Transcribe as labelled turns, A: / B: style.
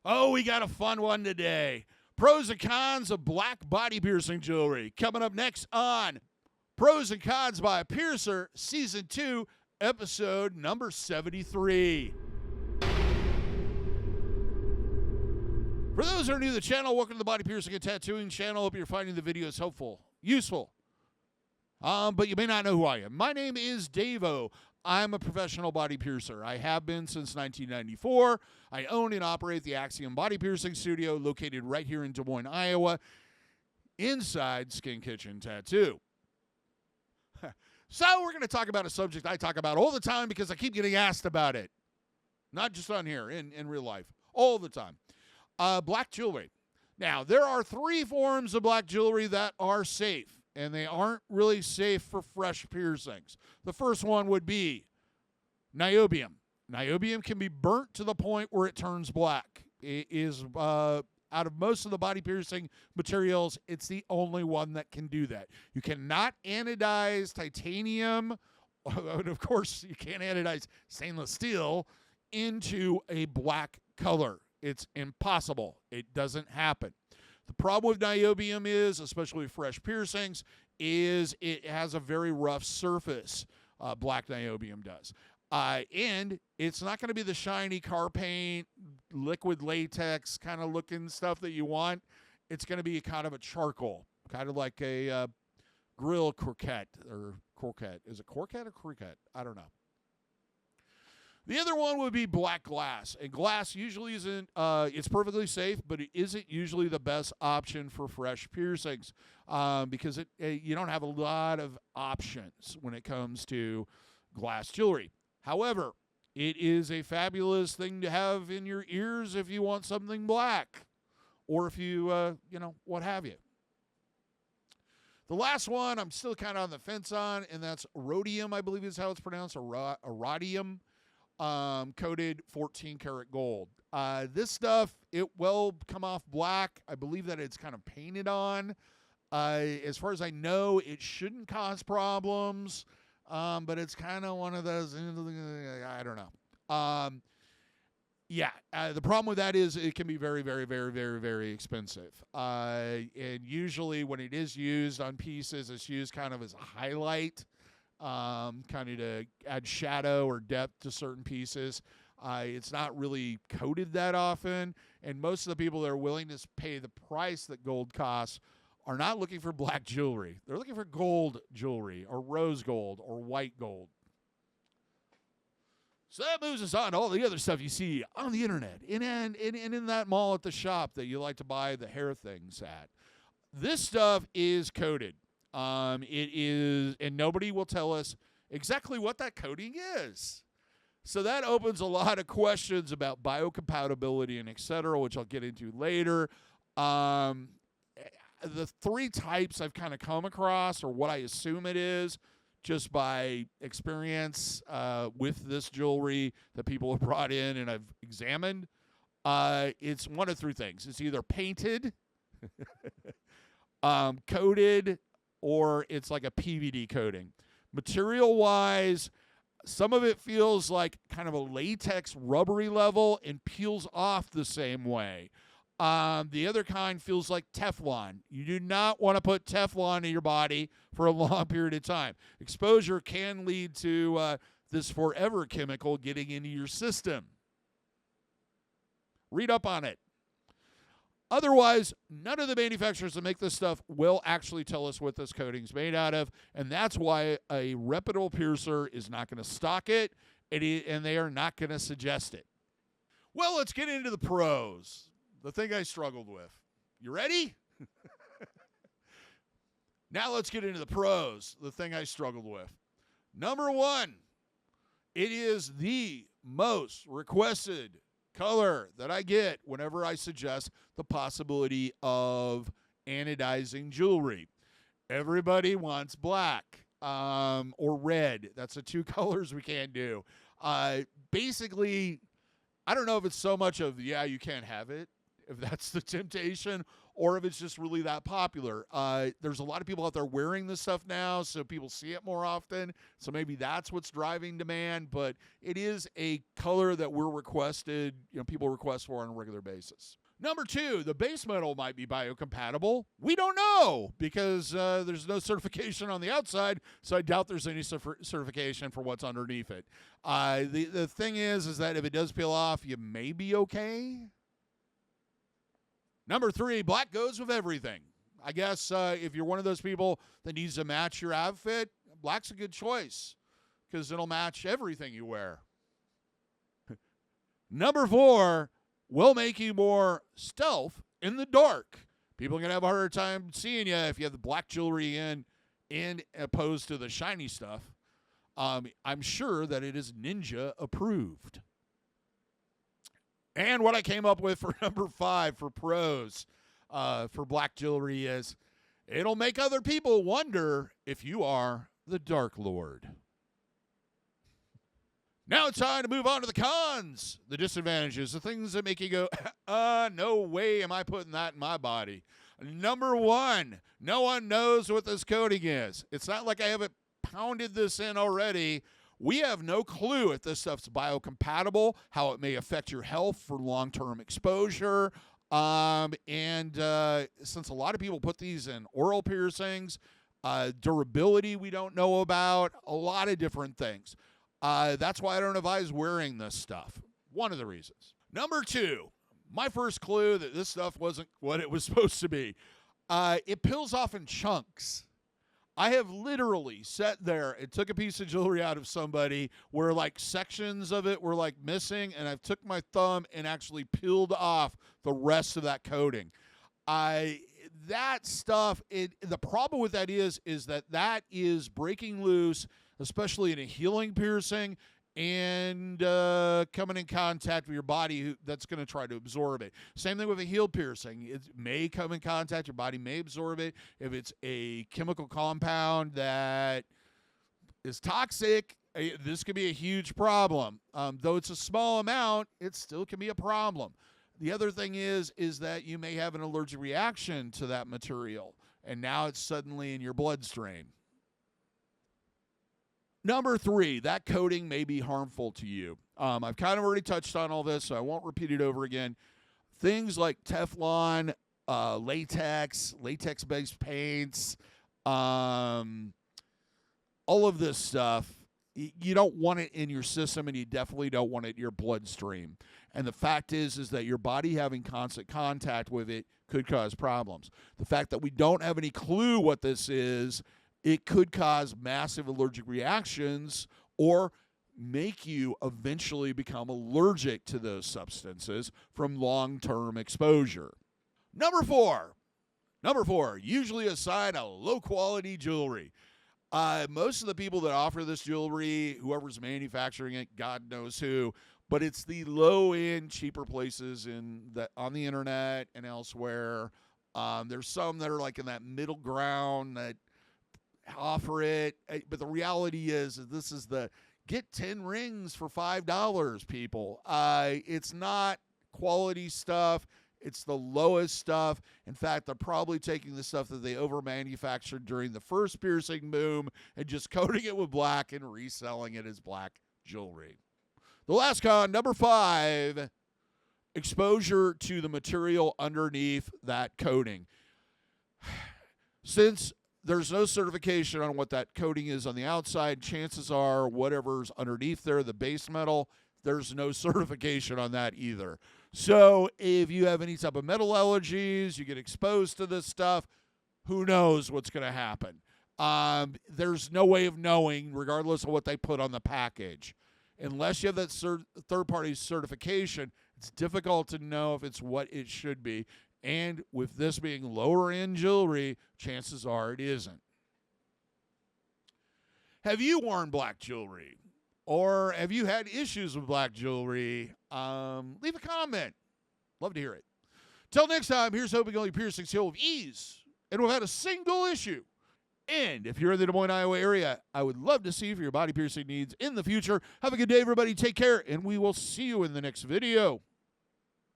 A: Oh, we got a fun one today. Pros and cons of black body piercing jewelry. Coming up next on Pros and Cons by a Piercer, Season 2, Episode number 73. For those who are new to the channel, welcome to the Body Piercing and Tattooing channel. Hope you're finding the videos helpful, useful. But you may not know who I am. My name is DaVo. I'm a professional body piercer. I have been since 1994. I own and operate the Axiom Body Piercing Studio located right here in Des Moines, Iowa, inside Skin Kitchen Tattoo. So we're going to talk about a subject I talk about all the time because I keep getting asked about it. Not just on here, in real life. All the time. Black jewelry. Now, there are 3 forms of black jewelry that are safe. And they aren't really safe for fresh piercings. The first one would be niobium. Niobium can be burnt to the point where it turns black. It is, out of most of the body piercing materials, it's the only one that can do that. You cannot anodize titanium, and of course, you can't anodize stainless steel into a black color. It's impossible. It doesn't happen. The problem with niobium is, especially fresh piercings, is it has a very rough surface. Black niobium does. And it's not going to be the shiny car paint, liquid latex kind of looking stuff that you want. It's going to be kind of a charcoal, kind of like a grill croquette or croquette. Is it croquette or croquette? I don't know. The other one would be black glass. And glass usually isn't, it's perfectly safe, but it isn't usually the best option for fresh piercings because you don't have a lot of options when it comes to glass jewelry. However, it is a fabulous thing to have in your ears if you want something black or if you, what have you. The last one I'm still kind of on the fence on, and that's rhodium, I believe is how it's pronounced, or rhodium. Coated 14 karat gold. This stuff, it will come off black. I believe that it's kind of painted on. As far as I know, it shouldn't cause problems, but it's kind of one of those, I don't know. The problem with that is it can be very, very, very, very, very expensive. And usually when it is used on pieces, it's used kind of as a highlight. Kind of to add shadow or depth to certain pieces. It's not really coated that often, and most of the people that are willing to pay the price that gold costs are not looking for black jewelry. They're looking for gold jewelry or rose gold or white gold. So that moves us on to all the other stuff you see on the internet and in that mall at the shop that you like to buy the hair things at. This stuff is coated. It is, and nobody will tell us exactly what that coating is. So that opens a lot of questions about biocompatibility and et cetera, which I'll get into later. The 3 types I've kind of come across, or what I assume it is, just by experience with this jewelry that people have brought in and I've examined. It's one of 3 things. It's either painted, coated, or it's like a PVD coating. Material-wise, some of it feels like kind of a latex rubbery level and peels off the same way. The other kind feels like Teflon. You do not want to put Teflon in your body for a long period of time. Exposure can lead to this forever chemical getting into your system. Read up on it. Otherwise, none of the manufacturers that make this stuff will actually tell us what this coating is made out of, and that's why a reputable piercer is not going to stock it, and they are not going to suggest it. Well, let's get into the pros, the thing I struggled with. You ready? Now let's get into the pros, the thing I struggled with. Number 1, it is the most requested color that I get whenever I suggest the possibility of anodizing jewelry. Everybody wants black or red. That's the 2 colors we can't do. Basically, I don't know if it's so much of, you can't have it. if that's the temptation, or if it's just really that popular. There's a lot of people out there wearing this stuff now, so people see it more often. So maybe that's what's driving demand, but it is a color that people request for on a regular basis. Number 2, the base metal might be biocompatible. We don't know because there's no certification on the outside, so I doubt there's any certification for what's underneath it. The thing is that if it does peel off, you may be okay. Number 3, black goes with everything. I guess if you're one of those people that needs to match your outfit, black's a good choice because it'll match everything you wear. Number 4, will make you more stealth in the dark. People are going to have a harder time seeing you if you have the black jewelry in opposed to the shiny stuff. I'm sure that it is ninja approved. And what I came up with for number 5 for pros for black jewelry is it'll make other people wonder if you are the Dark Lord. Now it's time to move on to the cons, the disadvantages, the things that make you go, no way am I putting that in my body. Number 1, no one knows what this coating is. It's not like I haven't pounded this in already. We have no clue if this stuff's biocompatible, how it may affect your health for long-term exposure. And since a lot of people put these in oral piercings, durability we don't know about, a lot of different things. That's why I don't advise wearing this stuff. One of the reasons. Number 2, my first clue that this stuff wasn't what it was supposed to be. It peels off in chunks. I have literally sat there and took a piece of jewelry out of somebody where like sections of it were like missing, and I've took my thumb and actually peeled off the rest of that coating. That stuff, the problem with that is that is breaking loose, especially in a healing piercing, and coming in contact with your body that's going to try to absorb it. Same thing with a healed piercing. It may come in contact, your body may absorb it. If it's a chemical compound that is toxic, this could be a huge problem. Though it's a small amount, it still can be a problem. The other thing is that you may have an allergic reaction to that material, and now it's suddenly in your bloodstream. Number 3, that coating may be harmful to you. I've kind of already touched on all this, so I won't repeat it over again. Things like Teflon, latex-based paints, all of this stuff, you don't want it in your system, and you definitely don't want it in your bloodstream. And the fact is that your body having constant contact with it could cause problems. The fact that we don't have any clue what this is, it could cause massive allergic reactions or make you eventually become allergic to those substances from long-term exposure. Number 4, usually a sign of low-quality jewelry. Most of the people that offer this jewelry, whoever's manufacturing it, God knows who, but it's the low-end, cheaper places on the internet and elsewhere. There's some that are like in that middle ground that offer it, but the reality is this is the get 10 rings for $5, people. It's not quality stuff. It's the lowest stuff. In fact, they're probably taking the stuff that they over-manufactured during the first piercing boom and just coating it with black and reselling it as black jewelry. The last con, number 5, exposure to the material underneath that coating. Since there's no certification on what that coating is on the outside, chances are whatever's underneath there, the base metal, there's no certification on that either. So if you have any type of metal allergies, you get exposed to this stuff, who knows what's going to happen. There's no way of knowing, regardless of what they put on the package. Unless you have that third-party certification, it's difficult to know if it's what it should be. And with this being lower-end jewelry, chances are it isn't. Have you worn black jewelry? Or have you had issues with black jewelry? Leave a comment. Love to hear it. Till next time, here's hoping all your piercings heal with ease and without a single issue. And if you're in the Des Moines, Iowa area, I would love to see you for your body piercing needs in the future. Have a good day, everybody. Take care, and we will see you in the next video.